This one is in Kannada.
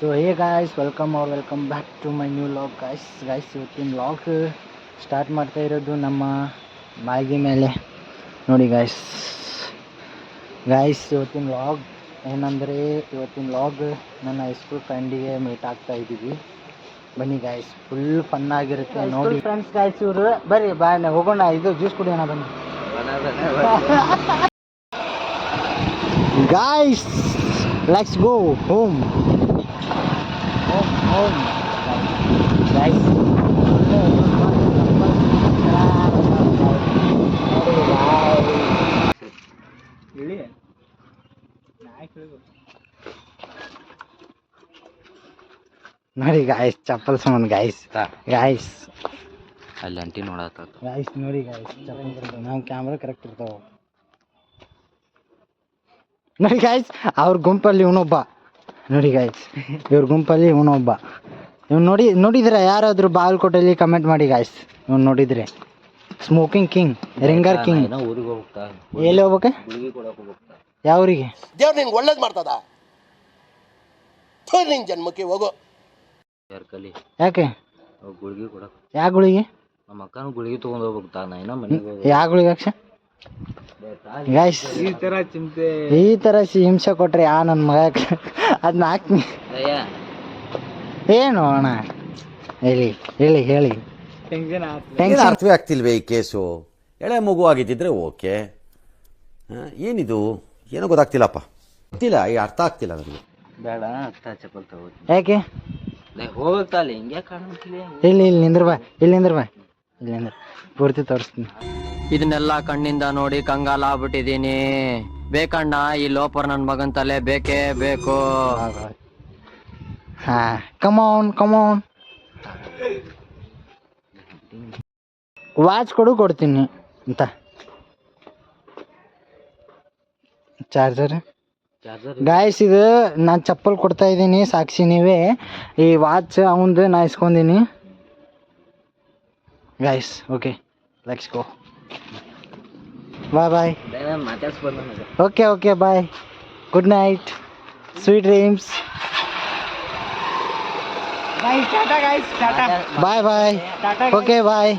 So hey guys, welcome back to my new vlog guys. ಇವತ್ತಿನ ಲಾಗ್ ಸ್ಟಾರ್ಟ್ ಮಾಡ್ತಾ ಇರೋದು ನಮ್ಮ ಮಾಳಿಗೆ ಮೇಲೆ ನೋಡಿ ಗಾಯ್ಸ್. ಇವತ್ತಿನ ಲಾಗ್ ಏನಂದರೆ, ನನ್ನ ಹೈಸ್ಕೂಲ್ ಫ್ರೆಂಡಿಗೆ ಮೀಟ್ ಆಗ್ತಾ ಇದ್ದೀವಿ. ಬನ್ನಿ ಗಾಯ್ಸ್, ಫುಲ್ ಫನ್ ಆಗಿರುತ್ತೆ ನೋಡಿ ಫ್ರೆಂಡ್ಸ್. ಗಾಯ್ಸ್ ಇವರು ಬರ್ರಿ ಹೋಗೋಣ, ಇದು ಜ್ಯೂಸ್ ಕುಡಿಯೋಣ ಬನ್ನಿ guys. Let's go home guys. ನೋಡಿ ಗಾಯ್ಸ್, ಚಪ್ಪಲ್ ಸಂಬಂಧ ಗಾಯ್ಸ್ ಅಲ್ಲಿ ಅಂಟಿ ನೋಡತ್ತ ಗಾಯ್ಸ್. ನೋಡಿ ಗಾಯ್ಸ್, ಚಪ್ಪಲ್ ನಾವು ಕ್ಯಾಮ್ರಾ ಕರೆಕ್ಟ್ ಇರ್ತಾವ ನೋಡಿ ಗಾಯ್ಸ್. ಅವ್ರ ಗುಂಪಲ್ಲಿ ಇವನೊಬ್ಬ ನೋಡಿ ಗಾಯ್ಸ್, ಇವ್ರ ಗುಂಪಲ್ಲಿ ಇವನೊಬ್ಬ. ನೋಡಿದ್ರೆ ಯಾರಾದರೂ ಬಾಗಲಕೋಟೆಯಲ್ಲಿ ಕಮೆಂಟ್ ಮಾಡಿ ಗಾಯ್ಸ್. ಇವ್ನು ನೋಡಿದ್ರೆ ಸ್ಮೋಕಿಂಗ್ ಕಿಂಗ್, ರಿಂಗರ್ ಕಿಂಗ್. ಊರಿಗೆ ಹೋಗ್ತಾ ಎಲ್ಲಿ ಹೋಗ್ಬೇಕ? ಯಾವ ಊರಿಗೆ? ದೇವ್ರು ನಿಂಗೆ ಒಳ್ಳೇದು ಮಾಡ್ತದ, ನಿನ್ ಜನ್ಮಕ್ಕೆ ಹೋಗೋ. ಕಲಿ ಯಾಕೆ ಗುಳಿಗೆ ಕೊಡಕ್? ಯಾವ ಗುಳಿಗೆ? ನಮ್ಮ ಅಕ್ಕನ ಗುಳಿಗೆ ತೊಗೊಂಡು ಹೋಗ್ತಾ ನಾ ಮನೆಗೆ. ಯಾವ ಗುಳಿಗೆ ಅಕ್ಷ ಗಾಯ್ಸ್? ಈ ತರ ಹಿಂಸೆ ಕೊಟ್ರೆ ನನ್ನ ಮಗ ಅದನ್ನ ಹಾಕ್ನಿ. ಏನು ಅಣ್ಣ ಹೇಳಿ ಅರ್ಥವೇ ಆಗ್ತಿಲ್ವೇ ಈ ಕೇಸು? ಎಳೆ ಮಗು ಆಗಿದ್ದಿದ್ರೆ ಓಕೆ, ಏನಿದು ಏನೋ ಗೊತ್ತಾಗ್ತಿಲ್ಲಪ್ಪ, ಗೊತ್ತಿಲ್ಲ, ಈ ಅರ್ಥ ಆಗ್ತಿಲ್ಲ ನನಗೆ. ಬೇಡ ಅಕ್ಕ ಚಪ್ಪಲ್ ತಗೋತೀನಿ. ಯಾಕೆ ಹೋಗತ್ತಲ್ಲ ಹಿಂಗೆ ಕಾಣುತ್ತಿಲ್ಲ. ಇಲ್ಲಿ ನಿಂದ್ರ ಬಾ, ಪೂರ್ತಿ ತೋರಿಸ್ತೀನಿ. ಇದನ್ನೆಲ್ಲ ಕಣ್ಣಿಂದ ನೋಡಿ ಕಂಗಾಲ ಆಗ್ಬಿಟ್ಟಿದೀನಿ. ಬೇಕಣ್ಣ, ಈ ಲೋಪರ್ ನನ್ ಮಗನ್ ತಲೆ ಬೇಕೇ ಬೇಕು. ಹಾ, ಕಮಾನ್ ವಾಚ್ ಕೊಡ್ತೀನಿ ಅಂತ. ಚಾರ್ಜರ್ ಗಾಯ್ಸ್, ಇದು ನಾನು ಚಪ್ಪಲ್ ಕೊಡ್ತಾ ಇದ್ದೀನಿ, ಸಾಕ್ಷಿ ನೀವೇ. ಈ ವಾಚ್ ಅವಂದು ನಾ ಇಸ್ಕೊಂಡೀನಿ guys. Okay, let's go. Bye. Okay bye, good night, sweet dreams. Bye. Okay bye.